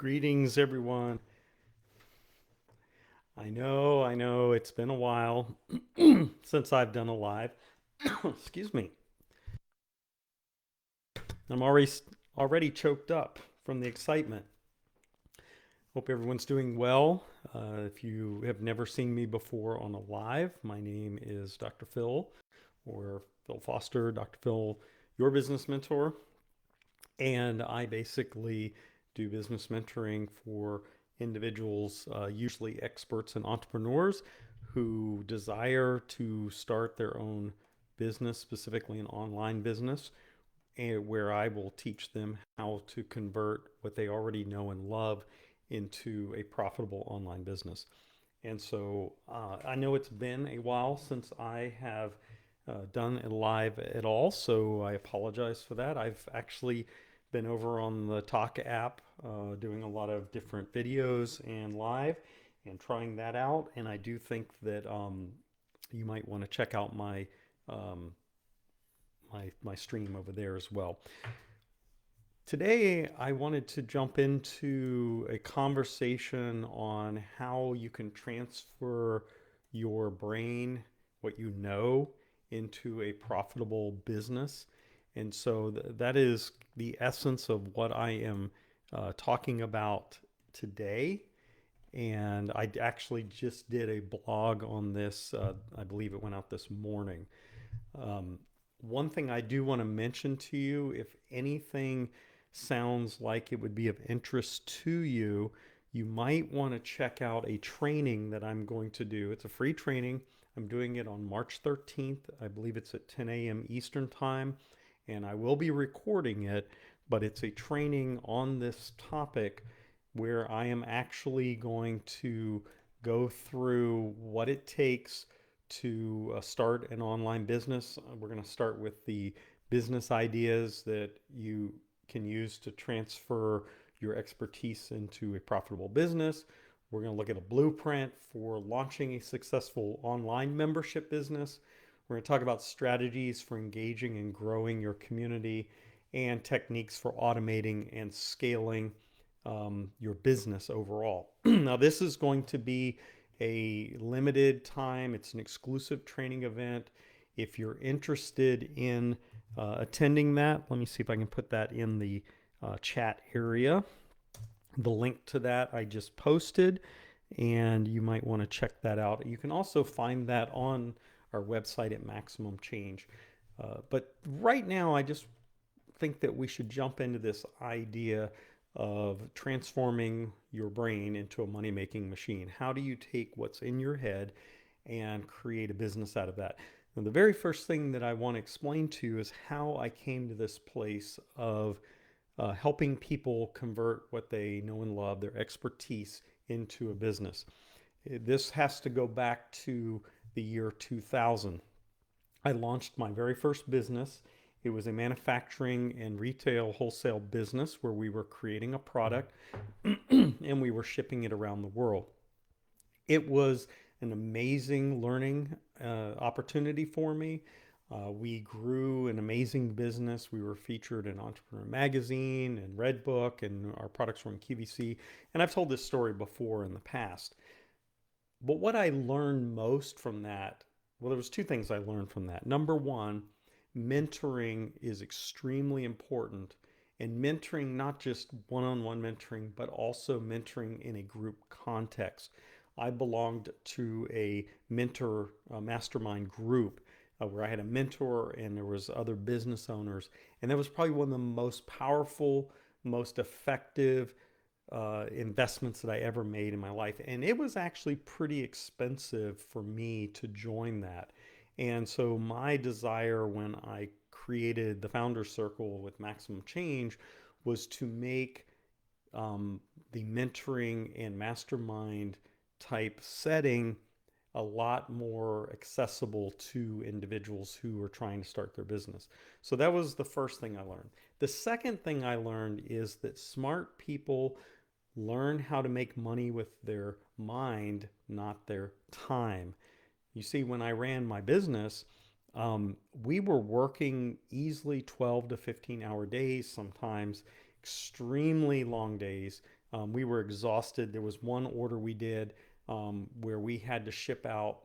Greetings, everyone. I know, it's been a while since I've done a live. Excuse me. I'm already choked up from the excitement. Hope everyone's doing well. If you have never seen me before on a live, my name is Dr. Phil, or Phil Foster, Dr. Phil, your business mentor. And I basically do business mentoring for individuals, usually experts and entrepreneurs who desire to start their own business, specifically an online business, and where I will teach them how to convert what they already know and love into a profitable online business. And so I know it's been a while since I have done it live at all, so I apologize for that. I've actually been over on the Talk app doing a lot of different videos and live and trying that out. And I do think that you might want to check out um, my stream over there as well. Today, I wanted to jump into a conversation on how you can transfer your brain, what you know, into a profitable business. And so that is the essence of what I am talking about today. And I actually just did a blog on this. I believe it went out this morning. Um, One thing I do want to mention to you, if anything sounds like it would be of interest to you, you might want to check out a training that I'm going to do. It's a free training. I'm doing it on March 13th. I believe it's at 10 a.m. Eastern Time, and I will be recording it, but it's a training on this topic where I am actually going to go through what it takes to start an online business. We're going to start with the business ideas that you can use to transfer your expertise into a profitable business. We're going to look at a blueprint for launching a successful online membership business. We're going to talk about strategies for engaging and growing your community and techniques for automating and scaling your business overall. Now, this is going to be a limited time, it's an exclusive training event. If you're interested in attending that, let me see if I can put that in the chat area. The link to that I just posted, and you might want to check that out. You can also find that on our website at Maximum Change. But right now, I just think that we should jump into this idea of transforming your brain into a money making machine. How do you take what's in your head and create a business out of that? Now, the very first thing that I want to explain to you is how I came to this place of helping people convert what they know and love, their expertise, into a business. This has to go back to the year 2000. I launched my very first business. It was a manufacturing and retail wholesale business where we were creating a product and we were shipping it around the world. It was an amazing learning opportunity for me. We grew an amazing business. We were featured in Entrepreneur Magazine and Redbook, and our products were in QVC. And I've told this story before in the past. But what I learned most from that, well, there was two things I learned from that. Number one, mentoring is extremely important, and mentoring, not just one-on-one mentoring, but also mentoring in a group context. I belonged to a mentor mastermind group where I had a mentor and there was other business owners, and that was probably one of the most powerful, most effective investments that I ever made in my life. And it was actually pretty expensive for me to join that. And so my desire when I created the Founder Circle with Maximum Change was to make the mentoring and mastermind type setting a lot more accessible to individuals who are trying to start their business. So that was the first thing I learned. The second thing I learned is that smart people learn how to make money with their mind, not their time. You see, when I ran my business, we were working easily 12 to 15-hour days, sometimes extremely long days. We were exhausted. There was one order we did where we had to ship out.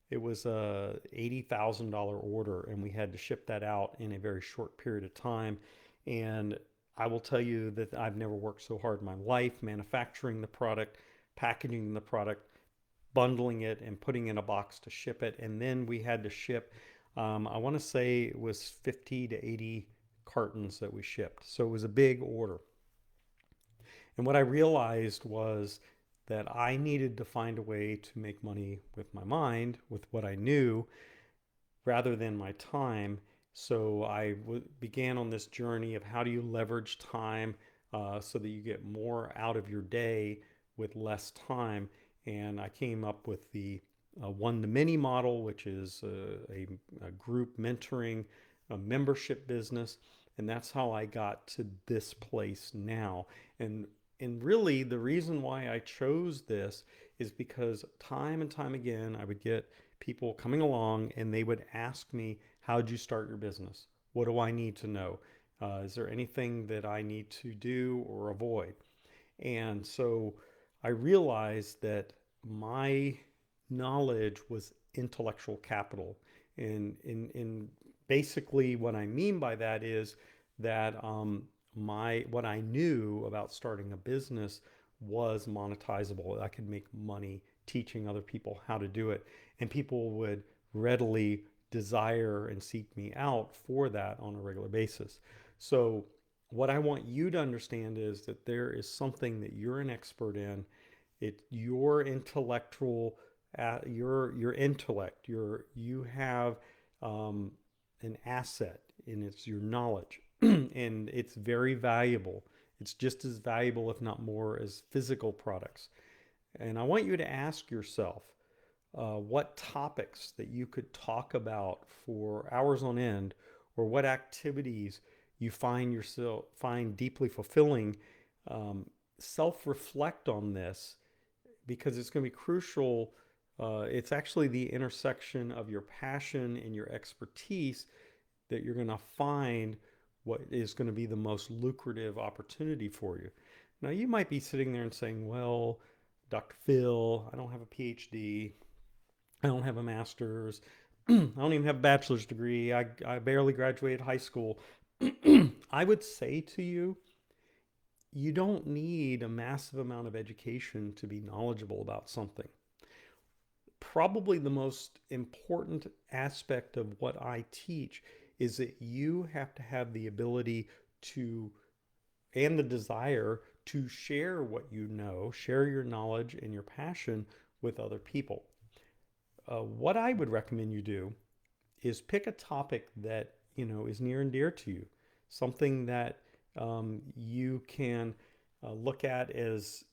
It was a $80,000 order, and we had to ship that out in a very short period of time. And I will tell you that I've never worked so hard in my life manufacturing the product, packaging the product, bundling it, and putting in a box to ship it. And then we had to ship, I want to say it was 50 to 80 cartons that we shipped. So it was a big order. And what I realized was that I needed to find a way to make money with my mind, with what I knew, rather than my time. So I began on this journey of how do you leverage time so that you get more out of your day with less time. And I came up with the one to many model, which is a group mentoring, a membership business. And that's how I got to this place now. And really, the reason why I chose this is because time and time again, I would get people coming along and they would ask me, how'd you start your business? What do I need to know? Is there anything that I need to do or avoid? And so I realized that my knowledge was intellectual capital. And basically, what I mean by that is that what I knew about starting a business was monetizable. I could make money teaching other people how to do it, and people would readily desire and seek me out for that on a regular basis. So what I want you to understand is that there is something that you're an expert in. It your intellectual, your intellect. You have an asset, and it's your knowledge, and it's very valuable. It's just as valuable, if not more, as physical products. And I want you to ask yourself what topics that you could talk about for hours on end, or what activities you find deeply fulfilling. Self-reflect on this because it's going to be crucial. It's actually the intersection of your passion and your expertise that you're going to find what is going to be the most lucrative opportunity for you. Now, you might be sitting there and saying, well, Dr. Phil, I don't have a PhD. I don't have a master's. I don't even have a bachelor's degree. I barely graduated high school. I would say to you, you don't need a massive amount of education to be knowledgeable about something. Probably the most important aspect of what I teach is that you have to have the ability to and the desire to share what you know, share your knowledge and your passion with other people. What I would recommend you do is pick a topic that is near and dear to you, something that you can look at as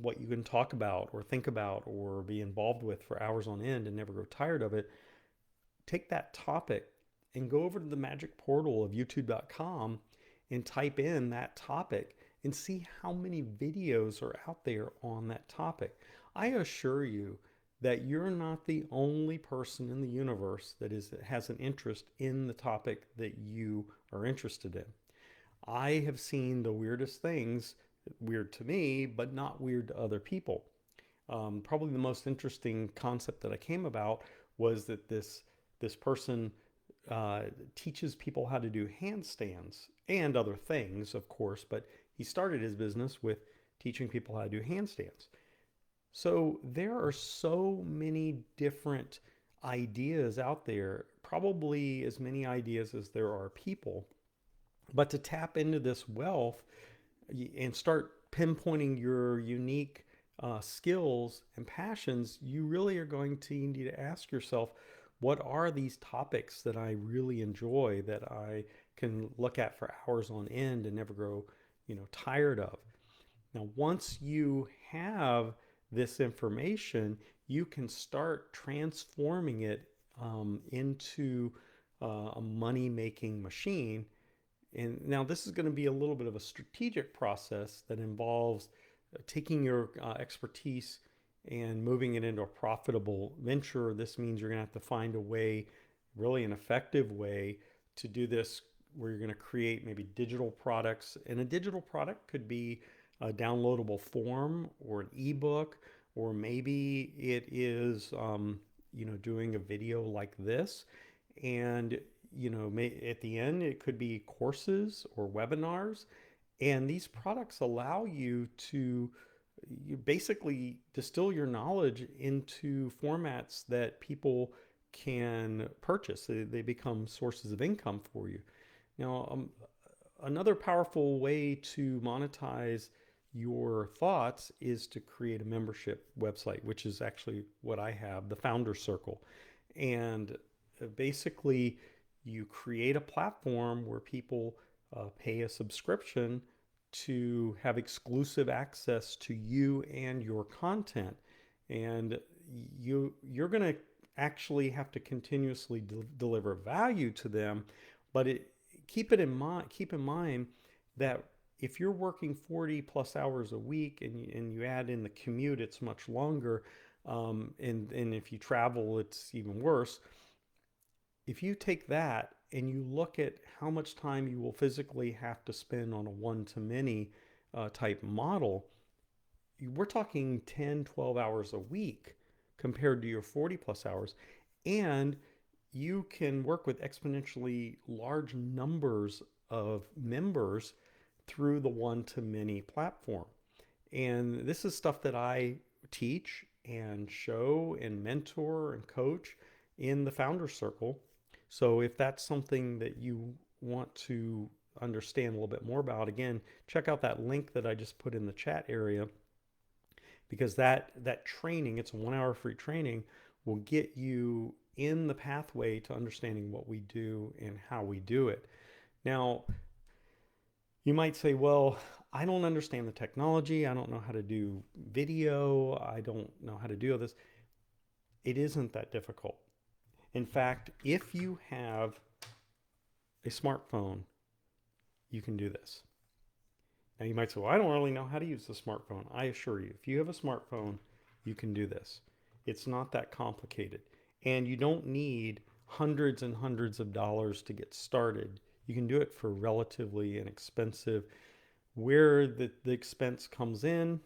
what you can talk about or think about or be involved with for hours on end and never grow tired of it. Take that topic and go over to the magic portal of youtube.com and type in that topic and see how many videos are out there on that topic. I assure you that you're not the only person in the universe that has an interest in the topic that you are interested in. I have seen the weirdest things, weird to me, but not weird to other people. Probably the most interesting concept that I came about was that this person teaches people how to do handstands and other things, of course, but he started his business with teaching people how to do handstands. So there are so many different ideas out there, probably as many ideas as there are people. But to tap into this wealth and start pinpointing your unique skills and passions, you really are going to need to ask yourself, what are these topics that I really enjoy, that I can look at for hours on end and never grow, tired of? Now, once you have this information, you can start transforming it into a money-making machine. And now this is going to be a little bit of a strategic process that involves taking your expertise and moving it into a profitable venture. This means you're going to have to find a way, really an effective way to do this, where you're going to create maybe digital products. And a digital product could be a downloadable form or an ebook, or maybe it is, doing a video like this. And, at the end, it could be courses or webinars. And these products allow you to you basically distill your knowledge into formats that people can purchase. They become sources of income for you. Now, another powerful way to monetize your thoughts is to create a membership website, which is actually what I have, the Founder Circle. And basically, you create a platform where people pay a subscription to have exclusive access to you and your content. And you're going to actually have to continuously deliver value to them, but keep in mind that if you're working 40 plus hours a week, and you add in the commute, it's much longer. And if you travel, it's even worse. If you take that and you look at how much time you will physically have to spend on a one-to-many type model, we're talking 10, 12 hours a week compared to your 40 plus hours. And you can work with exponentially large numbers of members through the one-to-many platform. And this is stuff that I teach and show and mentor and coach in the Founder Circle. So if that's something that you want to understand a little bit more about, again, check out that link that I just put in the chat area, because that training, it's a 1 hour free training, will get you in the pathway to understanding what we do and how we do it. Now, you might say, well, I don't understand the technology. I don't know how to do video. I don't know how to do all this. It isn't that difficult. In fact, if you have a smartphone, you can do this. Now you might say, well, I don't really know how to use the smartphone. I assure you, if you have a smartphone, you can do this. It's not that complicated. And you don't need hundreds and hundreds of dollars to get started. You can do it for relatively inexpensive. Where the expense comes in,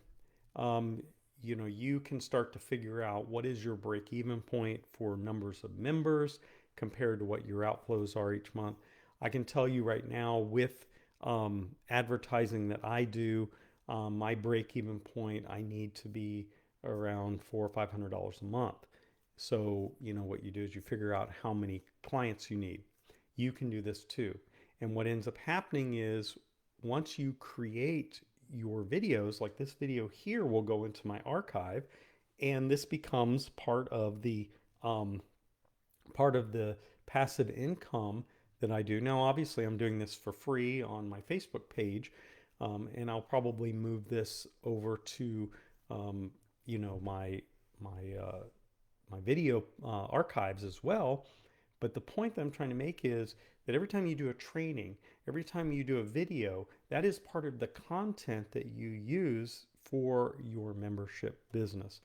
you can start to figure out what is your break-even point for numbers of members compared to what your outflows are each month. I can tell you right now, with advertising that I do, my break-even point, I need to be around $400 or $500 a month. So, what you do is you figure out how many clients you need. You can do this too. And what ends up happening is, once you create your videos, like this video here will go into my archive, and this becomes part of the passive income that I do. Now, obviously, I'm doing this for free on my Facebook page, and I'll probably move this over to my video archives as well. But the point that I'm trying to make is that every time you do a training, every time you do a video, that is part of the content that you use for your membership business.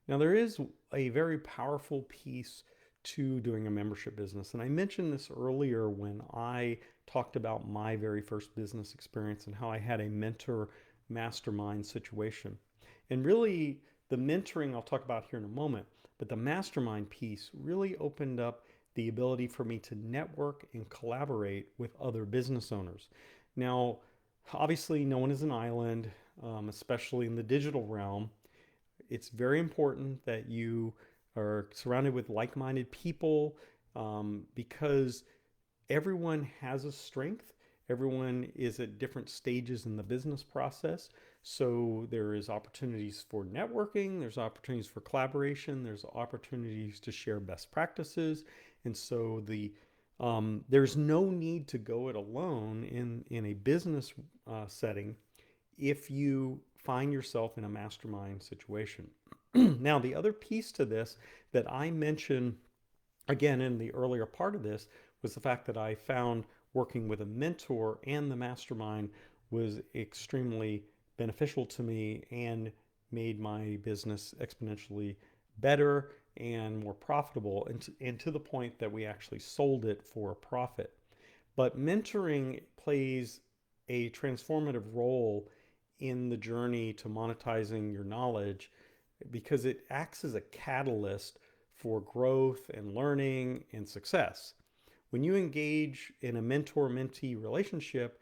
Now, there is a very powerful piece to doing a membership business. And I mentioned this earlier when I talked about my very first business experience and how I had a mentor mastermind situation. And really, the mentoring I'll talk about here in a moment, but the mastermind piece really opened up the ability for me to network and collaborate with other business owners. Now, obviously, no one is an island, especially in the digital realm. It's very important that you are surrounded with like-minded people, because everyone has a strength. Everyone is at different stages in the business process. So there is opportunities for networking, there's opportunities for collaboration, there's opportunities to share best practices. And so there's no need to go it alone in a business setting if you find yourself in a mastermind situation. Now, the other piece to this that I mentioned again in the earlier part of this was the fact that I found working with a mentor and the mastermind was extremely beneficial to me and made my business exponentially better and more profitable, and to the point that we actually sold it for a profit. But mentoring plays a transformative role in the journey to monetizing your knowledge, because it acts as a catalyst for growth and learning and success. When you engage in a mentor-mentee relationship,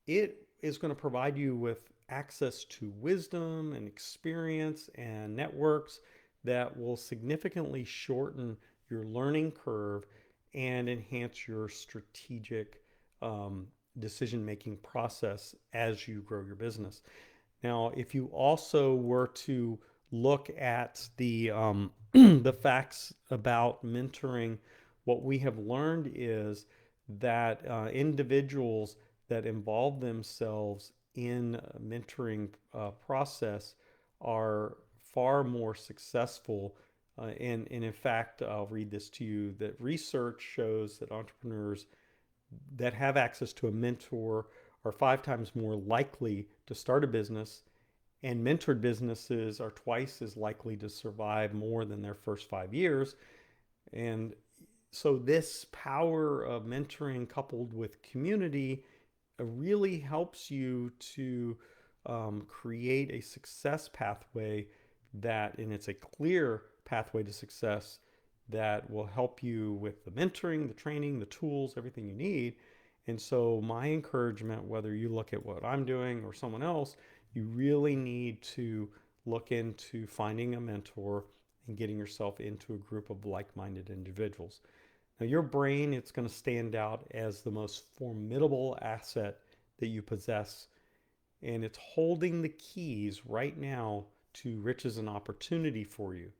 it is going to provide you with access to wisdom and experience and networks that will significantly shorten your learning curve and enhance your strategic decision making process as you grow your business. Now, if you also were to look at the facts about mentoring, what we have learned is that individuals that involve themselves in mentoring process are far more successful. And in fact, I'll read this to you, that research shows that entrepreneurs that have access to a mentor are 5 times more likely to start a business, and mentored businesses are twice as likely to survive more than their first 5 years. And so this power of mentoring coupled with community really helps you to create a success pathway and it's a clear pathway to success that will help you with the mentoring, the training, the tools, everything you need. And so my encouragement, whether you look at what I'm doing or someone else, you really need to look into finding a mentor and getting yourself into a group of like-minded individuals. Now, your brain, it's going to stand out as the most formidable asset that you possess, and it's holding the keys right now to riches and opportunity for you.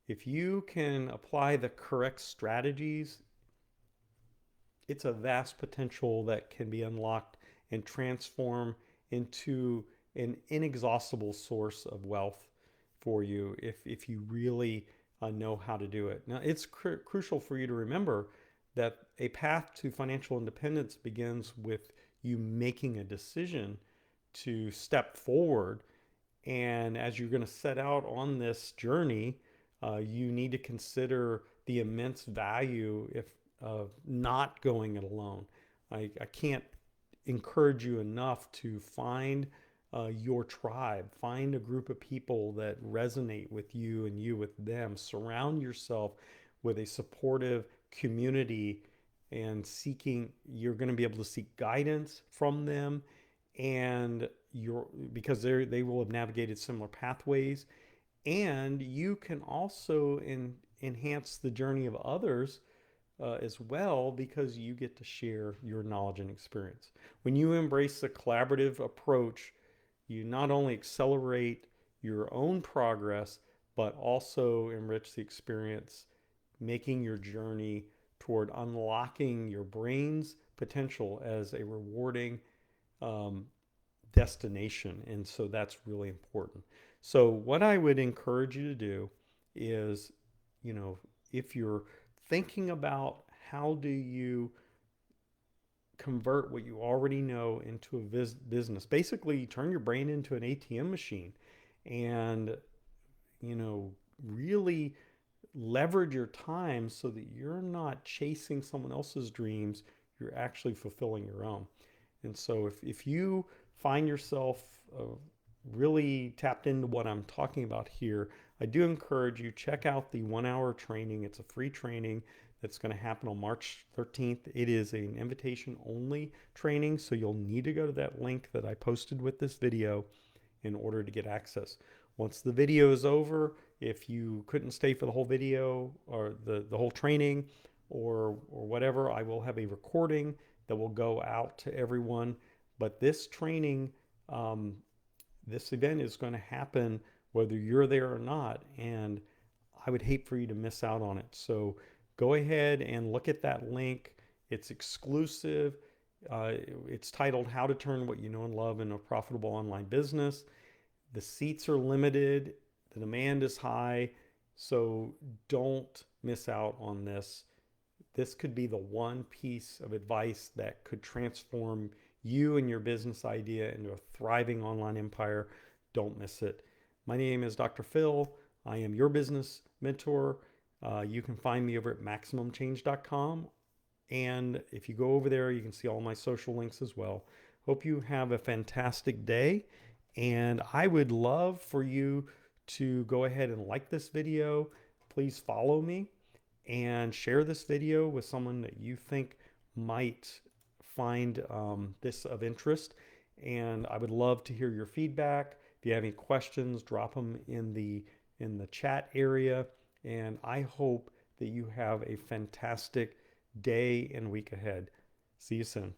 If you can apply the correct strategies, it's a vast potential that can be unlocked and transform into an inexhaustible source of wealth for you if you really know how to do it. Now, it's crucial for you to remember that a path to financial independence begins with you making a decision to step forward. And as you're going to set out on this journey, you need to consider the immense value of not going it alone. I can't encourage you enough to find your tribe, find a group of people that resonate with you and you with them. Surround yourself with a supportive community, and you're going to be able to seek guidance from them, and because they will have navigated similar pathways, and you can also enhance the journey of others as well, because you get to share your knowledge and experience. When you embrace a collaborative approach, you not only accelerate your own progress, but also enrich the experience, making your journey toward unlocking your brain's potential as a rewarding destination. And so that's really important. So what I would encourage you to do is, if you're thinking about how do you convert what you already know into a business, basically turn your brain into an ATM machine, and really leverage your time so that you're not chasing someone else's dreams, you're actually fulfilling your own. And so if you find yourself really tapped into what I'm talking about here, I do encourage you, check out the 1-hour training. It's a free training that's going to happen on March 13th. It is an invitation only training, so you'll need to go to that link that I posted with this video in order to get access. Once the video is over, if you couldn't stay for the whole video or the whole training or whatever, I will have a recording that will go out to everyone. But this training, this event is going to happen whether you're there or not, and I would hate for you to miss out on it. So go ahead and look at that link. It's exclusive. It's titled How to Turn What You Know and Love into a Profitable Online Business. The seats are limited. The demand is high. So don't miss out on this. This could be the one piece of advice that could transform you and your business idea into a thriving online empire. Don't miss it. My name is Dr. Phil. I am your business mentor. You can find me over at MaximumChange.com. And if you go over there, you can see all my social links as well. Hope you have a fantastic day. And I would love for you to go ahead and like this video. Please follow me and share this video with someone that you think might find this of interest. And I would love to hear your feedback. If you have any questions, drop them in the chat area. And I hope that you have a fantastic day and week ahead. See you soon.